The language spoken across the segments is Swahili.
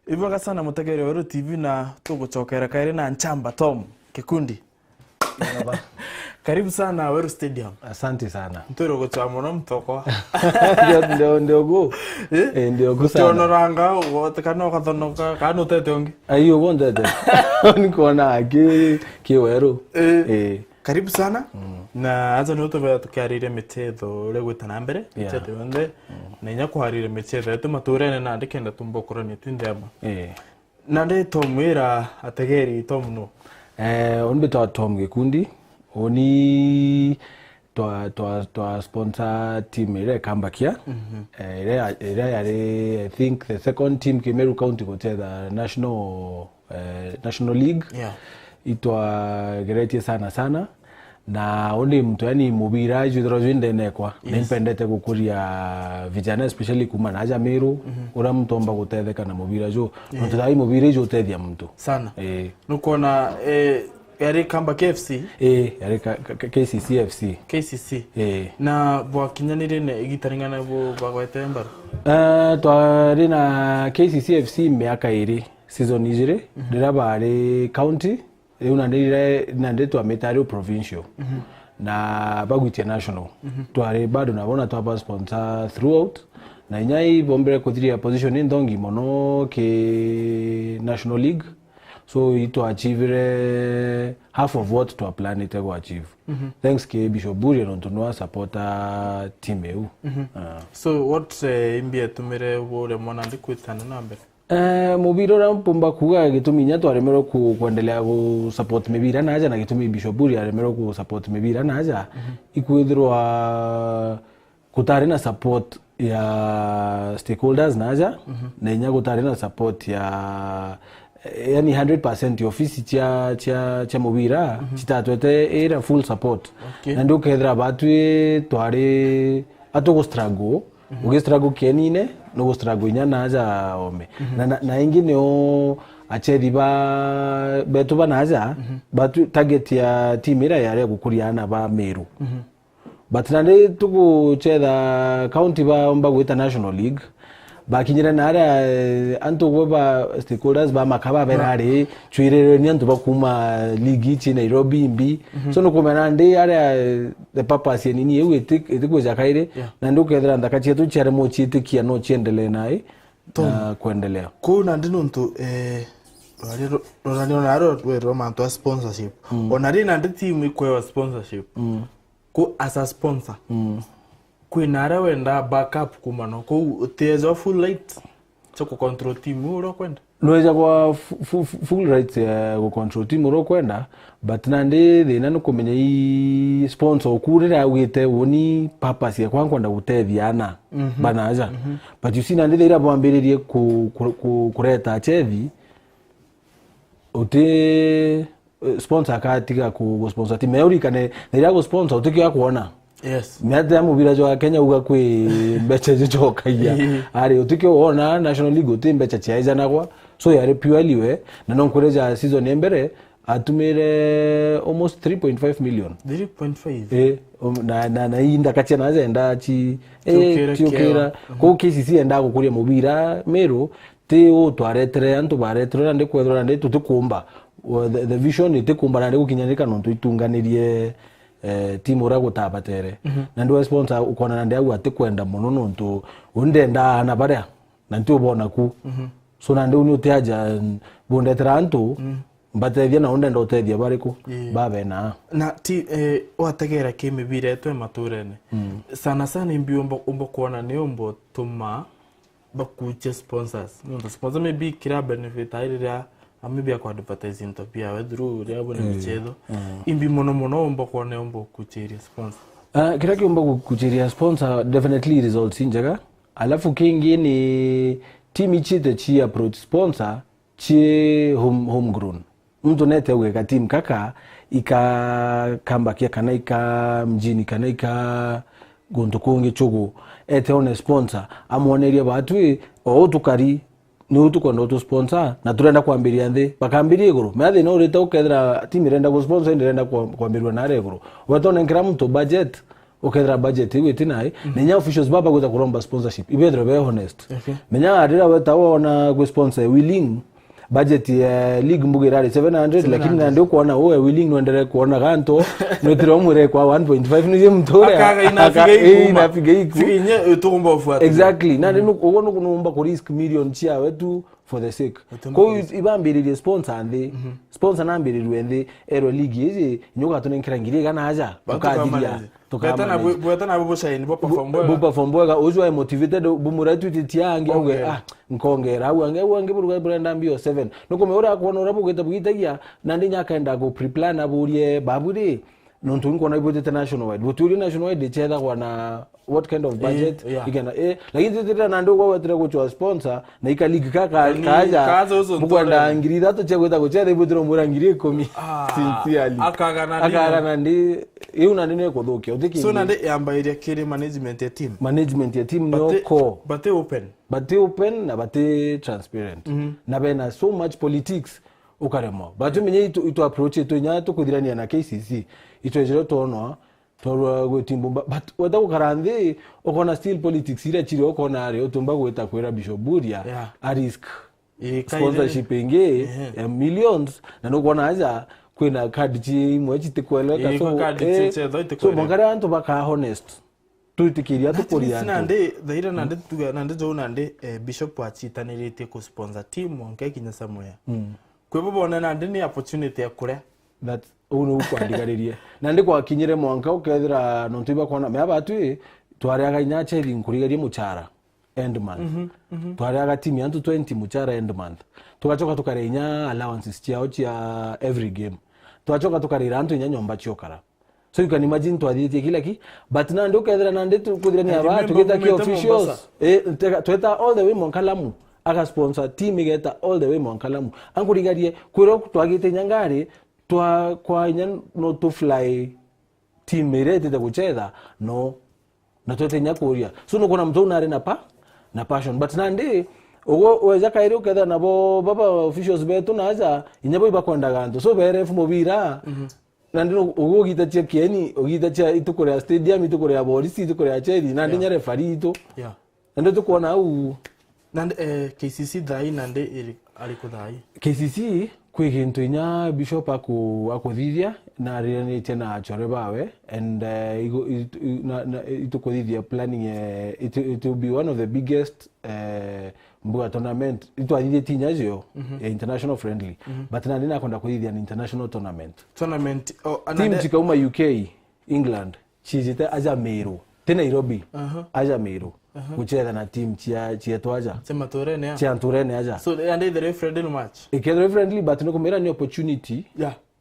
Ibuga sana mutegere wa TV na tugucokera kaire na Nchamba Tom Kikundi. Karibu sana Weru Stadium. Asante sana. Ntoro gucamona mtoko. Ndio go. Ndio go sana. Tuonoranga wotekana ukathonoka kana utete ongi. Ayo wondete. Nikuona ki Weru. Karibu sana. Na aza no tuba tukiarire mitetho regwita na mbere. Mitetho yonde. Na inya kuharire mitetho yetu maturene na ndikenda tumbokorani twindema. Nande tomwira ategeri tomno. Onbe Tom Kikundi. Oni to sponsor team ile Kambakia. I think the second team Kimeru County go to the national league. Yeah. Itwa great sana na oni mtu yani mubira judro jinde nekwa. Nimpendete gukuria vijana especially kumanaja Meru ura mtu omba gutetheka na mubira jo. Mtu dai mubira jo tethia mtu. Sana. Nukona yari Kambakia FC. Yari KCC FC. KCC. Na bwa kinyanire ne igitaringana bo bagwete mbaru. Twari na KCC FC miaka iri season ijire ndira bari county nande twametari provincial na bagwitia national twari bado nabona twaba sponsor throughout na inyai bombere kuthiria position ndongi mono ke national league so ito achieve half of what to plan to achieve thanks ke Bishop Buri no tunwa supporter team eu so what imbia tumire wole mwana ndikwitana nambe mubiro na mpumba kuga gitumi nya twaremero kuendelea ku support mibira naja na gitumi Bishop Buri aremero ku support mibira naja ikuithirwa kutari na support ya stakeholders naja na inya kutari na support ya yani 100% ofisi cha mubira chitatwete era full support na ndio kedra batwe tware atogo struggle ugestruggle kenine no struggle nya naja ome na ingine o acheri ba betu banaja batu target ya timira yare gukuriana ba Meru but nande tugu cheda county ba omba gwita national league bakinyira nara anto goba stakeholders ba makaba berare chwirere ni anto bakuma league chi Nairobi mbi so no komana ndi are the purpose ni yewe etikuja kaire na ndo kedra ndakachi tu chare mo chi tikia no chiendele nai kuendelea kuna ndino nto naro we romanto sponsorship onari na ndi team ikwe sponsorship ko as a sponsor kwinara wenda backup kumano ko tezo full right choko control team uro kwenda noja kwa full right go control team uro kwenda but nande thina no kumenya I sponsor okurira wite woni purpose ya kwanda gutethia banaja but you see nande thira bwambiririe kureta chevi ote sponsor akatiga ku sponsor team euri kane thira go sponsor otikya kuona. Yes. Miata mubira jo Kenya uga kwe mbeche jo kaya. Ari utikyo ona national league uti mbeche chiaiza nakwa. So yare purely we na nonkoreja season embere atumire almost 3.5 million. 3.5. Na inda kachia naza enda chi tiokera. Ko KCC enda gukuria mubira Meru te o twaretere antu baretere ande kwethora ande tutukumba. The vision itekumba ande gukinyanika no tuitunganirie timu ra gutabatere na ndio sponsor ukona na ndio ati kwenda muno nonto undenda na baria na ndio bona ku so na ndio unyoteaja bondetera antu mbatethia na undenda utethia bariku babe na ti wategera kimibira etwe maturene sana imbiombo kuona ni ombo tuma bakuche sponsors no sponsor maybe kira benefit airia maybe akwa advertising to pia wedru riabo ni michezo imbi mono ombo kuone ombo kuchiria sponsor kira kiombo kuchiria sponsor definitely results injaga alafu kingi ni team ichite chi approach sponsor chi homegrown mtu nete weka team kaka ika Kambakia kana ika mjini kana ika Gontokonge chogo ete one sponsor amuoneria batu o tukari ni utukwenda utu sponsor na turenda kuambiria nthi bakambirie iguru meathi no urita ukethira team irenda ku sponsor irenda kuambirwa na reguru watone nkira mtu budget okethra budget iwitinai nenya officials baba gweta kuromba sponsorship ibethre be honest menya arira wetawona ku sponsor willing budget ya league mbugirari 700 lakini nande kuona wewe willing nuendelee kuona ganto notiro mwere kwa 1.5 nije mtore inapiga ikunye utumba ufuata exactly nande ugono kunumba ku risk million chia wetu for the sake ko ibambirire sponsor ande sponsor nambirire ende ero league yizi nyoka tunenkirangire kana aja tukadiria tukana bwetana bubushaini bo perform boga ujwa motivated bumuratu titiange auge nkongera wange buruga branda mbio 7 nuko meora kuona urabugeta bugitagia nandi nyakaenda go preplan aburie baburi nontu nkona ibote international wide buturi national wide cheda kwana what kind of budget igana lakini titira nando kwa wetira kuchwa sponsor na ika league kaja bukwanda ngirira to chegweta kucheda ibutiro murangire komi sincerely akagana ndi iuna nene kudhukia utiki so nande yamba ile kiri management ya team ni oko but open na bate transparent na bena so much politics ukaremo but menye ito approach ito nya to kudirania na KCC ito ejero tonwa torwa gotimbo but wada ukarande okona still politics ira chiri okona ari otumba gweta kwera Bishop Buria a risk sponsorship inge millions na no kona aja kwena card chi mwechi tekweleka so mongara antu baka honest tutikiria tukoria nande dhaira nande jo nande Bishop achitanirite ku sponsor team onke kinyasa moya kwebo bona nande ni opportunity ya kuria that uno kwandikaririe nande kwa kinyire mwanka ukethira nontu iba kona me abatu twariaga inyache rinkurigarie muchara end month twariaga team yantu 20 muchara end month tukachoka tukarenya allowances chiao chia every game tuachoka tukarira antu nya nyomba chiokara so you can imagine twadhitie kila ki but nande ukethira nande tukudhirani aba tugeta ki officials tweta all the way Monkalamu aka sponsor team igeta all the way Monkalamu angurigarie kwiro twagite nyangari twa kwa nya no to fly team irete de kucheza no na twete nyakuria so no kuna mtu nare na passion but nande ogo weza kairi uketha nabo baba officials betu naza inyabo ibakwenda ganto so bere mubira nandi ogo gitachia kieni ogitachia itukorea stadium itukorea polisi itukorea chedi nandi nya referee ito nandi tukuona au nandi KCC dai nandi alikuthai KCC kwi gintu inya Bishop akuthithia na rirani tena chore bawe and itukuthithia planning it will be one of the biggest mbuga tournament itwathithia tinya international friendly but nandi nakonda kuthithia an international tournament team chikauma UK England chizite aja Meru tena Nairobi aja Meru kucheza na team chia twaja sema torene ya chia torene aja so and the friendly match ikero friendly but no kumera ni opportunity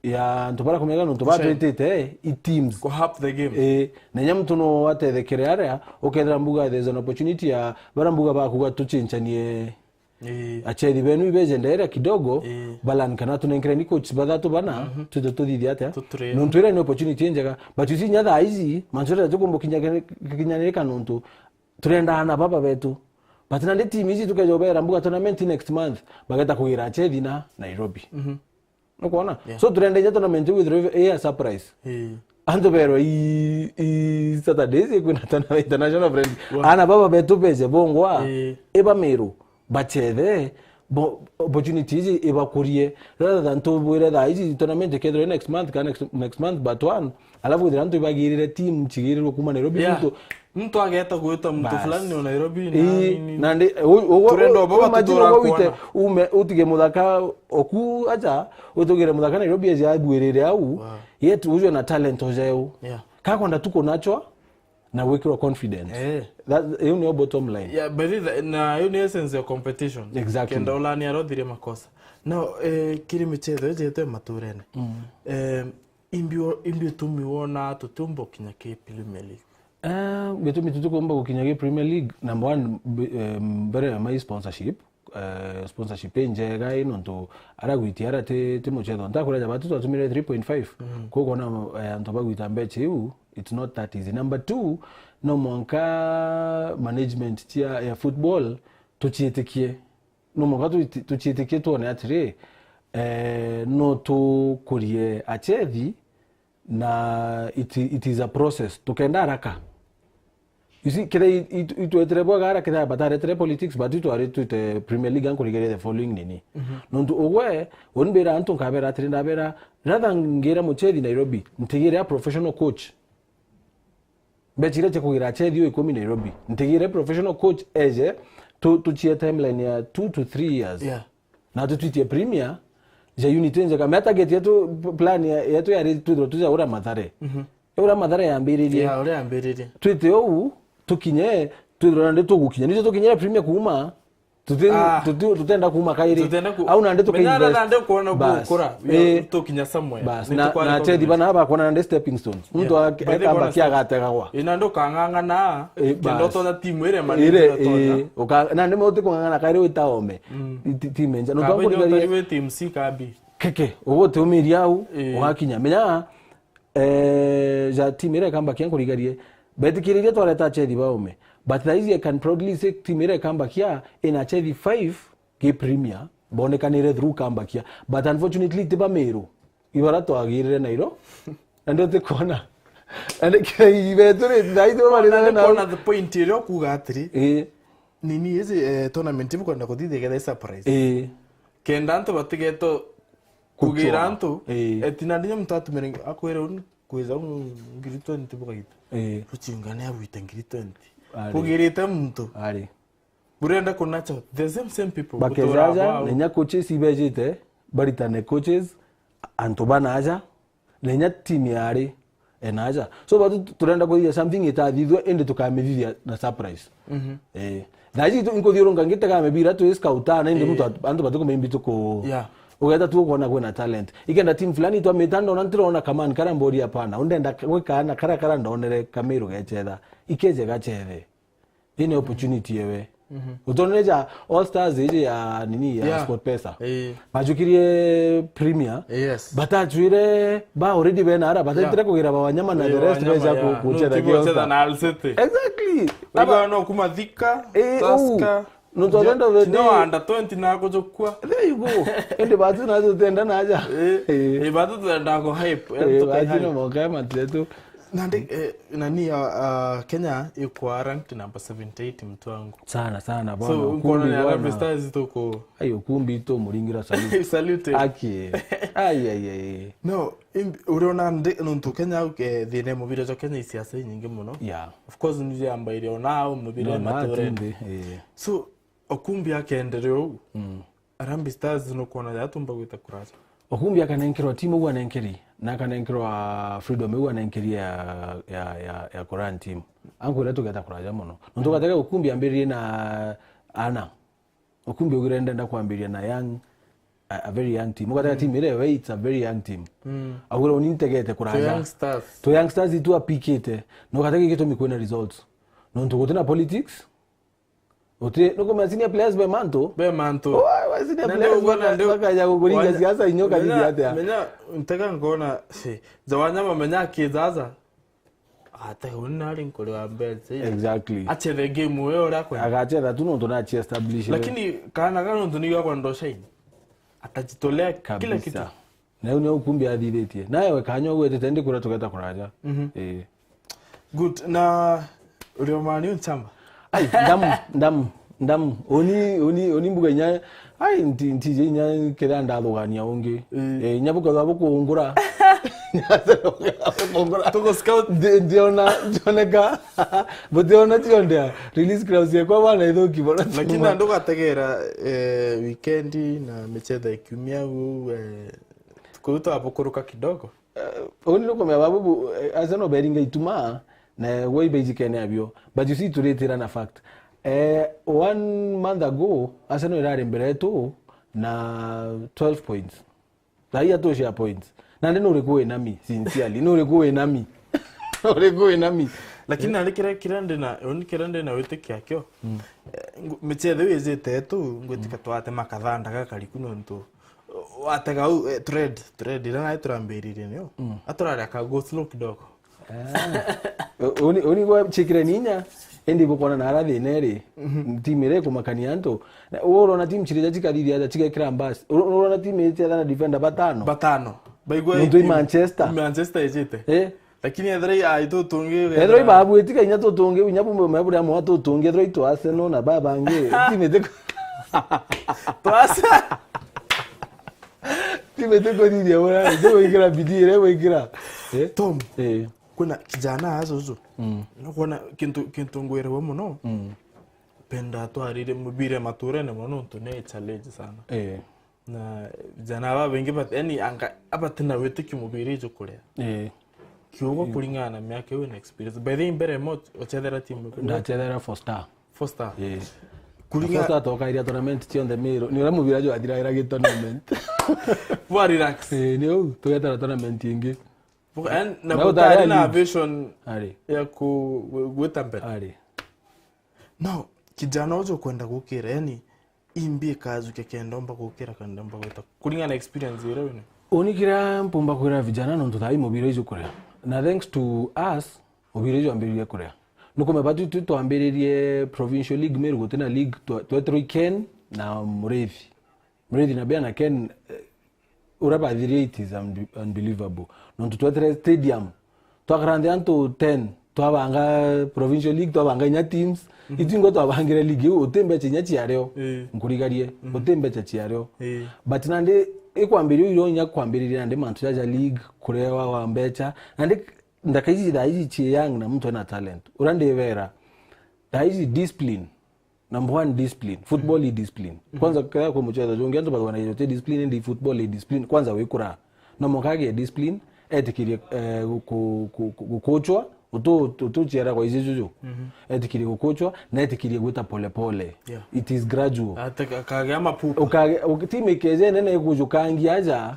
ya ntobara kumega no tobara twetete i teams go help the game na nyamtu no watethekere area okethra mbuga there's an opportunity ya barambuga bakuga tuchinchanie achedi benu ibejendaira kidogo balan kana tunenkere ni coach badatu bana tutothithia ate no ntwira ni opportunity njega but you see nyatha hizi manchora tukumbo kinyanirika nontu turenda hana baba betu but nande team hizi tukajobera mbuga tournament next month bageta kugira chedi na Nairobi no kuona so turenda ya tournament with a surprise ando pero i Saturdays kuna international friend ana baba betu peze bongwa eba Meru bachede opportunities eba kurie rather than to bwira da hizi tournament kedro next month but one alafu diranto ibagirire team chigiriro kuma Nairobi mtu ageta kuita mtu fulani ni Nairobi na ndi turendo baba tutora utige muthaka oku aja utugire muthaka Nairobi aja bwirire au yetu ujo na talent ojeo kakonda tuko nacho na wekiro confidence that you know bottom line but na you know essence of competition exactly kenda ulani arothire makosa no kiri michezo ejete maturene imbio tumiwona tutumbo kinya ke Premier League betu mitutukomba kukinyage Premier League number 1 mbere my sponsorship njega ino ndo aragwitiara te muchezo ndakuraja batu twatumire 3.5 koko na ntoba gwita mbeche u it's not that easy. Number 2 no monka management ya football tuchitekie no monka tuchitekie tuone atire no to kurie achethi na it is a process tukenda haraka. You see, kida ituetere bwa gara kida bataretere politics but ituare tuite Premier League anko ligere the following nini. Nontu ogwe onbera anton kabera trinda bera rather ngera muchedi Nairobi ntigire a professional coach. Bechire kugira chedi yo 10 Nairobi. Ntigire professional coach eje tuchie timeline ya 2 to 3 years. Yeah. Na tuitie Premier ja unit nje kama hata get yetu plan yetu ya tuja ura Mathare. Ura Mathare yambiririe. Yeah, ura yambiririe. Twite ou tukinye twirande tugukinya nizo tukinyera Premier kuma tutenda kuma kairi au nande tukinyera nande kuona gukura tukinya somewhere na chedi bana haba kuona nande stepping stones mtu akamba kia gategagwa inando kangangana kendo tona timu ire mani nande mo tukungangana kairi witaome timu nja no twakuligarie team C kabi keke ugo tumiria au ugakinya menya ja timu ire kamba kia kurigarie betikiririe twareta chedi baome. But I can proudly say timire comeback here in a chedi 5 ke Premier bone kanire through comeback here. But unfortunately tiba meru ibara to agire nairo and the corner and ke ibeture dai to mari na the point iro kugatri nini ese tournament tibu kwenda kudide get surprise kenda anto batigeto kugira anto etinandinya mtatu merenge akwere kuweza ngirito ntibu kaita ruchingane abuita ngirito nti kugirite mtu ari burenda kunacho the same people bakezaja nenya coaches ibejite baritane coaches antobana aja nenya team yari enaja so batu turenda kudia something itathithwe ende tukamethithia na surprise daji to inkodiro ngangite kama bira to scoutana ende mtu antu batu kumembi tuko ugenda tu kuona kwena talent ikenda team fulani tu ametanda na ntirona kama nkara mbori hapana undenda wekana kara ndonere kamero gechetha ikeje gachethe ine opportunity yewe utoneja all stars ije ya nini ya sport pesa bajukirie Premier batachwire ba already bena ara batitire kugira bawanyama na the rest beja kucheza kucheza na Al City exactly baba no kumathika taska no to end of the day no under 20 na kujokwa there you go ende batu na tutenda na aja batu tutenda ko hype batu mo kama tetu nande nani Kenya iko ranked number 78 mtu wangu sana bwana so uko na Harambee Stars toko ayo kumbi to muringira salute aki ai no uriona nuntu Kenya thine mubire jo Kenya isiasa nyingi muno of course ni amba ile onao mubire matore so okumbi akendereo Harambee Stars no kona yatumba gwita kuraja okumbi akanenkirwa timu gwa nenkiri na kanenkirwa Freedom gwa nenkiri ya Koran team anko leto geta kuraja muno ndo gataka okumbi ambirie na ana okumbi ogirenda nda kwambiria na young a very young team gataka team ile it's a very young team agura unintegete kuraja to young stars itu apikete no gataka kito mikwena results no ndo gotena politics ote nuko mazini players be manto wazini players bakaja kuguringa siasa inyoka hivi hata menya ntaka ngona zawanyama menya kizaza hata unali nkole wa mbele exactly ache the game wewe rakwe agacheza tu ndo na chi establish lakini kana ndo niyo kwa ndo shine atajitolea kila kitu na unyo ukumbi adiletie naye wekanyo gwete tende kura tugeta kuraja good na uliomani unchamba ai ndam oni mbuganya ai ntije nya kiranda lugania ungi nyabuka zabo kuungura tuko scout ndioneka botiona tionda release crowds kwa bana ithoki bona lakini ndo gategera weekend na mecheza ikumia kuto hapo kuruka kidogo oni loko me babu azano beringa ituma na way basically nabyo but you see turetera na fact 1 month ago Arsenal irari mbere tu na 12 points dai atosha points na ndio urekuwe nami sincerely no urekuwe nami lakini alikira kirande na wete kyakyo mechethe wezete tu ngwetika twate makathanda gakari kuno ntu atega trade na turambirire nyo aturara ka go slow kidogo oni go chikire ninya endi bokona na arathi neri timire kumakania nto urona team chirija chikadidi aja chikekira mbasi urona team ite na defender batano Ndio Manchester ejete lakini ethrai aito tungi ethrai babu etika inya to tungi unyabu mabura mo to tungi ethrai to Arsenal na baba nge timete timete ko ndio ora ndio ikira bidii leo ikira Tom kuna kijana azozo kuona kintu ngwerewe muno penda twarire mubire maturene muno tune challenge sana na jana ba bengi bat yani anga abatina wetiki mubiri cyo kurea kiugo kulingana myaka we experience by the imbere mo ochedera timu ndachedera Foster kulingana toka iria tournament tion the miro ni uramu birajo adira ira tournament wa relax ni o together tournament ingi na butari na vision ya kuwetambe no kijana ujo kwenda gukira yani imbi kazu kekenda mba gukira kanda mba gweta kulingana experience ile wene onikira mpumba kwira vijana no tutai mobile ijo kurea na thanks to us mobile ijo ambiriye kurea nuko mebatu tu ambiriye provincial league meru gutena league twetro Ken na Mureithi na bia na Ken uraba the rate is unbelievable no twetro stadium twagrande anto 10 twabanga provincial league twabanga nya teams itingo twabangira league utembe chinya chiareo nkurigarie utembe chiareo but nande ikwambiriyo iro nya kwambiriria nande mantu ya league kurewa wa mbecha nande ndakaizi daizi chiyang na mtu ana talent urande vera daizi discipline number 1 discipline football is discipline kwanza kwa mchezo jongeanza bado wana yote discipline ndi football is discipline kwanza wekura no mokage discipline etikiri kukochwa utochera kwa izijuju etikiri kukochwa na etikiri gweta pole pole it is gradual akage amapupa ukitime keze nene kujukangi aja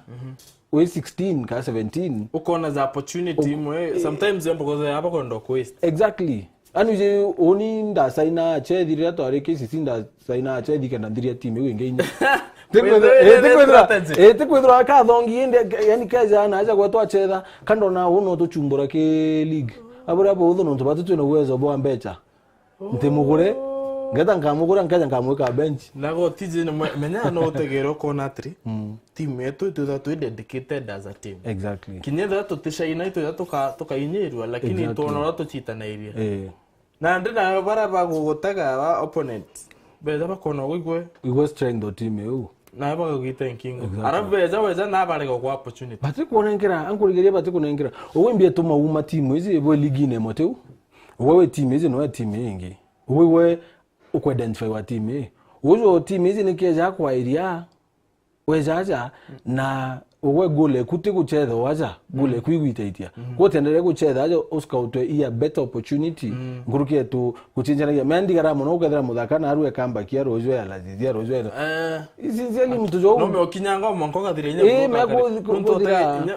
we 16 ka 17 ukona za opportunity mwe sometimes yambo koza hapa kondo quest exactly anuje oni nda saina chedira to areke sisinda saina chedika nandiria timu wengenya tekwedra ka dongi ende yani kaza na aja gwatwa cheda kando na uno to chumbura ke league abura bo uno to batu no uwezo bo ambecha ntemugure ngata nkamugura nkaja nkamweka bench nago tije menya no tegero konatri team yetu tu dedicated as a team exactly kinyenda to tisha United toka inyirwa lakini tuona to chita na iria na ndina bara bagugutaga wa opponent beza bakono igwe strength do team eu na ba thinking arabeza weza na bale kwa opportunity bati kuonengera ankurigeria bati kuonengera owimbie to mauma team izi ebo ligi ne moteu wewe team izi no team ingi wewe uko identify wa team uzo team izi nikija kwa area wezaja na uwe gole kuti kucheza waza gole kuigwitaitia kotendere kucheza aje uskautwe iya better opportunity ngurukie tu kuchinjana ya mendigara muno ukethera muthakana aruwe kamba kia rojo ya lazizia rojo izinzeli mtu jo no me okinyanga monko gathire nya muntu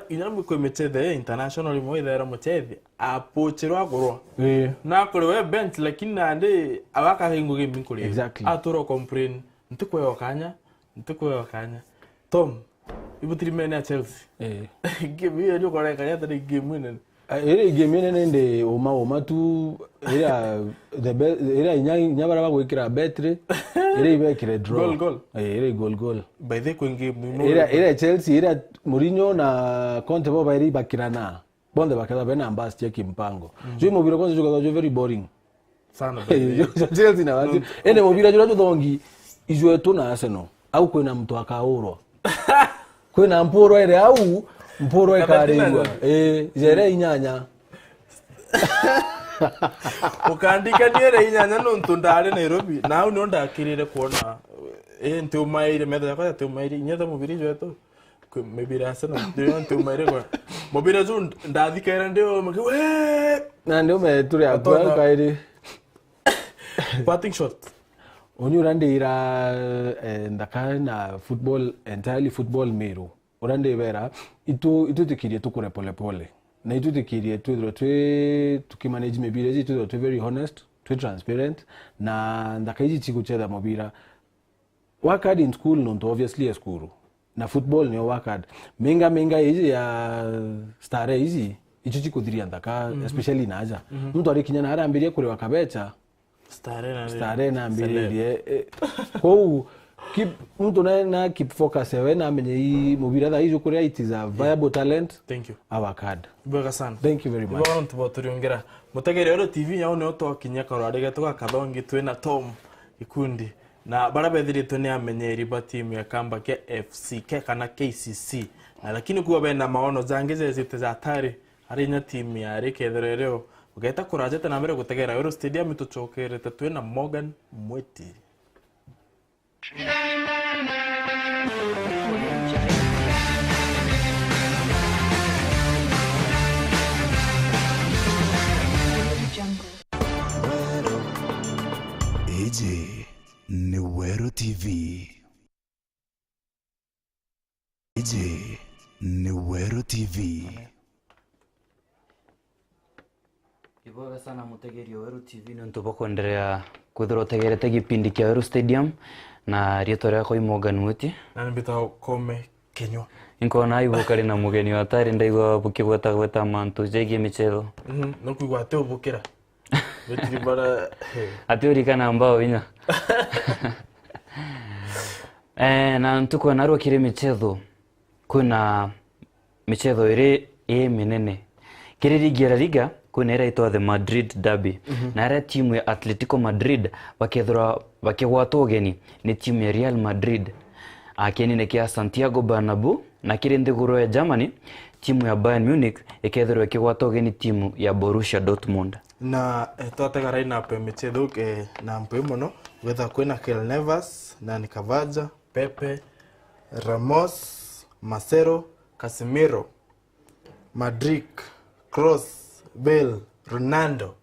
ina mu kwemechede international mo ithera muchede apochero agurwa na kuri we bench lakini nande abaka hingo game kuri exactly aturo complain ntikweyo kanya Tom ibutiri mena Chelsea game hiyo ndio kwa kanya tani game nene ere game nene ndi oma tu era nyabara bagwikira betre ere ibekire draw goal ere goal by the game era Chelsea era Mourinho na Conte bo bairi bakirana bonde bakada bena ambas cheki mpango jo mobile kwanza jo very boring sana Chelsea na watu ene mobile jo dongi ijwe tu na Arsenal au kwena mtu akaurwa kwena mporo ere au mporo ekarirwa jere inyanya ukandika niere inyanya no ntundare Nairobi nawe no ndakirire kuona nti umaire metha kwa te umaire inyata mubiri jweto mebira Arsenal ndio nti umaire kwa mubira zo ndathikaira ndio we na ndio meturi akwa kairi batting shot onyurande ira ndakana football entirely football mero orande vera itu tikirie tukure pole pole na itu tikirie tukimanage mebira itu very honest transparent na ndakaiji chikucheza mobira work hard in school not obviously a school na football ni work hard menga hizi ya stare hizi icho chikudhiria ndaka especially naja mtu arikinyana arambirie kure wakabecha stare na ambirie kwa keep mtu na keep focus yawe na amenye hii mubira hizo kuria it is a viable talent. Thank you. Our card. Bwega sana. Thank you very much. Bwana tuboturiongera. Mutegere oro TV yao ne otokinya karwari tugathongi twina Tom ikundi. Na barabethiritwe ni amenyeri ba timu ya Kamba ke FC ke kana KCC. Na lakini kuwa bena maono zangize zite za tari ari nya timu ya Rekedherero. Ugeta kurajeta na mbere gutegera Euro Stadium tucokerete twina Morgan Mweti. Eje ni Wero TV. Eje ni Wero TV. Iboga sana mutegeri wa Wero TV nontuba kuendelea kwithira utegerete gipindi kia Wero Stadium na rieto riakwa i Morgan Mweti Na mbita kome Kenywa. inkona ibukari na mugeni wa tari ndaigwa bukigweta mantu jegie michetho No kuigwa te ubukira. Betiri bara atiurikana ambao inya na ntuko narwo kire michetho kuna michetho iri minene kire ligi ya liga kuna ira itwa the Madrid Derby na ira timu ya Atletico Madrid bakigwatwo geni ni timu ya Real Madrid akenine kia Santiago Bernabeu na kire nthiguru ya Germany timu ya Bayern Munich ikethirwo ikigwatwo geni timu ya Borussia Dortmund. Na twatega lineup michetho na mpe muno wetha kwina Keylor Navas, Nani Cavaja, Pepe, Ramos, Marcelo, Casemiro, Madrid, Kroos, Bale, Ronaldo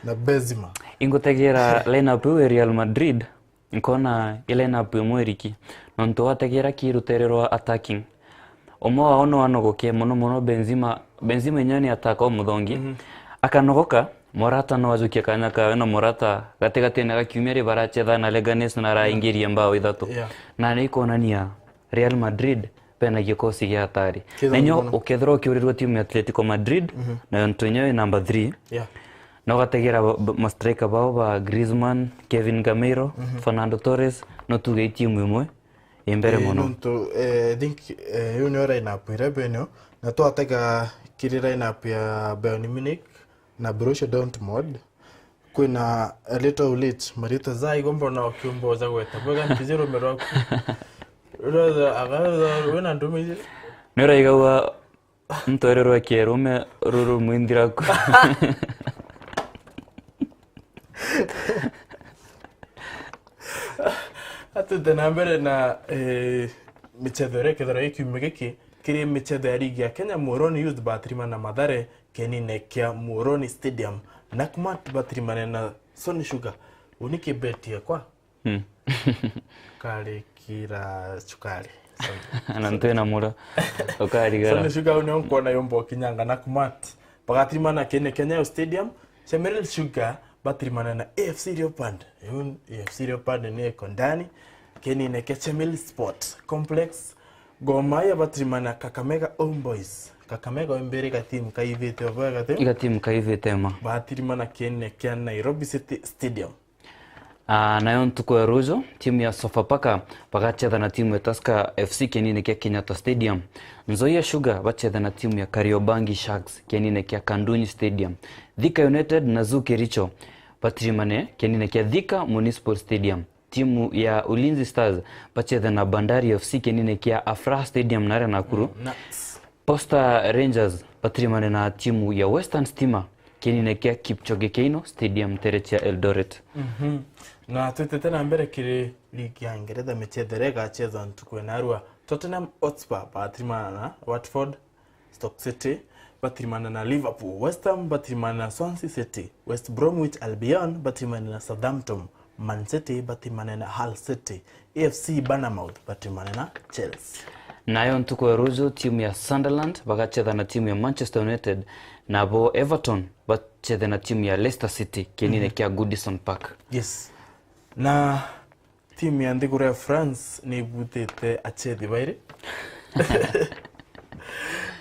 na Benzema. Ingutegera lineup ya Real Madrid nkona ile lineup imweriki nonto wategera kirutererwa attacking omwe wao no anogoke muno Benzema nyani ataka omuthongi akanogoka Morata no azukia kanya kawe na Morata gategate na gakiumia barachetha na Leganes na raingiria mbao ithatu na nikonania Real Madrid pena gikosi gia hatari nenyo ukethira ukiurirwo timu ya Atletico Madrid na ntonyewe number 3 no gategera mastrika bao ba Griezmann, Kevin Gameiro, Fernando Torres no tuge timu imwe imbere muno nonto think junior lineup irebeno na twatega kiri lineup ya Bayern Munich na Borussia Dortmund kuna a little late marita zai gombo na kiumbo za gweta bega mpizero meroko roza agaza wena ndumi nera igawa mtorero akerume ruru mwindirako atu nambere na michetho kedra ikimegeki kiri michetho ya ligi ya Kenya Muhoroni Youth Batrimana Mathare kenine kia Muhoroni Stadium Nakumatt Batrimana na Sony Sugar unike beti kwa kale kira chukari anantena mura okarigara Sony Sugar unaonkona yombo kinyanga Nakumatt Batrimana Kenya Stadium Chemeril Sugar Batrimana na AFC Leopards AFC Leopards ni kondani kenine Kechemil Sport Complex Gomaya Batrimana Kakamega Homeboys Kakamega mbere ka timu kaivete obaga te iga timu kaivete ma Batrimana kene kia Nairobi City Stadium nayo ntuko ya Rujo timu ya Sofapaka bagachetha na timu ya Tusker FC kenine kia Kenyatta Stadium Nzoia Sugar bachetha na timu ya Kariobangi Sharks kenine kia Kandunyi Stadium Thika United na Zuke Richo Batrimane kenine kia Thika Municipal Stadium timu ya Ulinzi Stars bachetha na Bandari FC kenine kia Afraha Stadium na Nakuru Posta Rangers Batrimane na timu ya Western Stima kenine kia Kipchoge Keino Stadium Terechia Eldoret na tutete na mbere kiri ligi ya Ngeretha michethere gacheza ntukwe narua Tottenham Hotspur Batrimana na Watford Stoke City Batrimana na Liverpool West Ham Batrimana na Swansea City West Bromwich Albion Batrimana na Southampton Man City Batrimana na Hull City AFC Bournemouth Batrimana na Chelsea nayo ntuko ya Rujo timu ya Sunderland bagachetha na timu ya Manchester United na bo Everton bachetha na timu ya Leicester City kenine kia Goodison Park yes na timu ya ndigura ya France ni butete achethi baire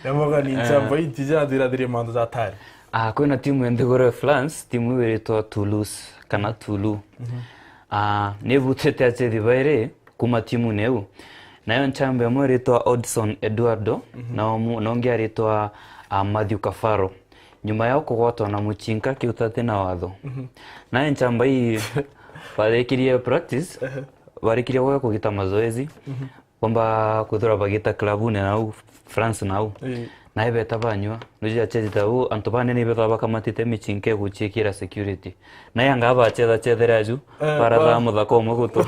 yamoga ni njambo itija dira mando za tari kwina timu ya ndigura ya France timu iretwa Toulouse kana Toulouse ne butete achethi baire kuma timu neu nayo nchambe mwe ritwa Odson Eduardo na ungi aritwa Matthew Kafaro nyuma yao kugwatwa na Muchinka kiutate na watho nayo nchamba hii barekirie practice barekirie kwa kugita mazoezi kwamba kuthura bagita klabune nau France nau na ibe tabanywa nuji achezita u antobane ni betwa bakamatite Michinke guchikira security na yanga bachethera aju para tha muthako mugutu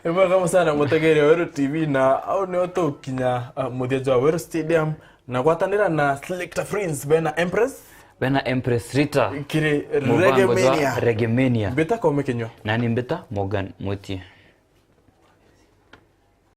Ema kama sana mutegere Wero TV na au ni oto kinya muthia Wero Stadium na gwatanira na Selector Friends bena Empress Rita kiri Reggae Mania beta kwa mekenywa na ni mbeta Morgan Mutie